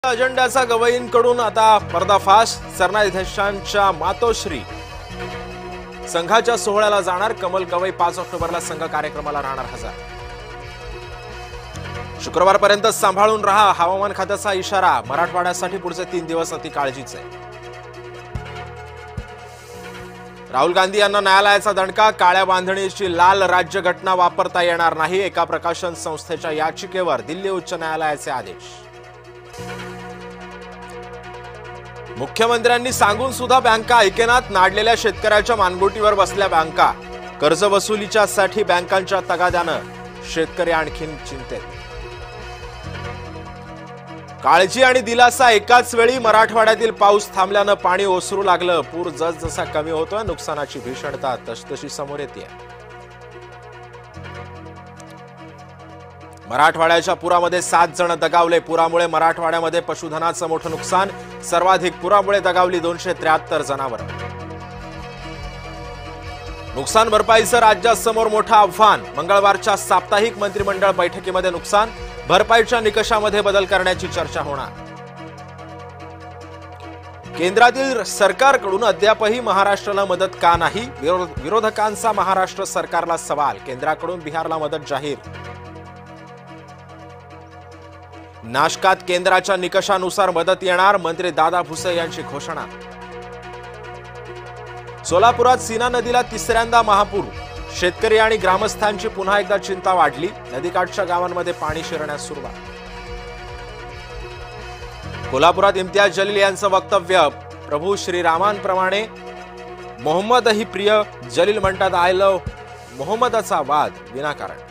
अजेंड्याचा गवईंकडून आता पर्दाफाश. सरन्यायाधीशांच्या मातोश्री संघाच्या सोहळ्याला जाणार कमल गवई. 5 ऑक्टोबरला संघ कार्यक्रमाला राहणार हजर. शुक्रवारपर्यंत सांभाळून राहा, हवामान खात्याचा इशारा. मराठवाड्यासाठी पुढचे 3 दिवस अति काळजीचे. राहुल गांधी यांना न्यायालयाचा दणका. काळ्या बांधणीची लाल राज्यघटना वापरता येणार नाही. एका प्रकाशन संस्थेच्या याचिकेवर दिल्ली उच्च न्यायालयाचे आदेश. मुख्यमंत्र्यांनी सांगून सुद्धा बँका ऐकेनात. नाडलेल्या शेतकऱ्याच्या मानगुटीवर बसल्या बँका. कर्जवसुलीच्यासाठी बँकांच्या तगाद्यानं शेतकरी आणखीन चिंतेत. काळजी आणि दिलासा एकाच वेळी. मराठवाड्यातील पाऊस थांबल्यानं पाणी ओसरू लागलं. पूर जसजसा कमी होतोय नुकसानाची भीषणता तसतशी समोर येते. मराठवाड्याच्या पुरामध्ये 7 जण दगावले. पुरामुळे मराठवाड्यामध्ये पशुधनाचं मोठं नुकसान. सर्वाधिक पुरामुळे दगावली 273 जनावरं. नुकसान भरपाईचं राज्यासमोर मोठं आव्हान. मंगळवारच्या साप्ताहिक मंत्रिमंडळ बैठकीमध्ये नुकसान भरपाईच्या निकषामध्ये बदल करण्याची चर्चा होणार. केंद्रातील सरकारकडून अद्यापही महाराष्ट्राला मदत का नाही? विरोधकांचा महाराष्ट्र सरकारला सवाल. केंद्राकडून बिहारला मदत जाहीर. नाशकात केंद्राच्या निकषानुसार मदत येणार. मंत्री दादा भुसे यांची घोषणा. सोलापुरात सीना नदीला 3ऱ्यांदा महापूर. शेतकरी आणि ग्रामस्थांची पुन्हा एकदा चिंता वाढली. नदीकाठच्या गावांमध्ये पाणी शिरण्यास सुरुवात. कोल्हापुरात इम्तियाज जलील यांचं वक्तव्य. प्रभू श्रीरामांप्रमाणे मोहम्मदही प्रिय. जलील म्हणतात आय लव्ह मोहम्मदचा वाद विनाकारण.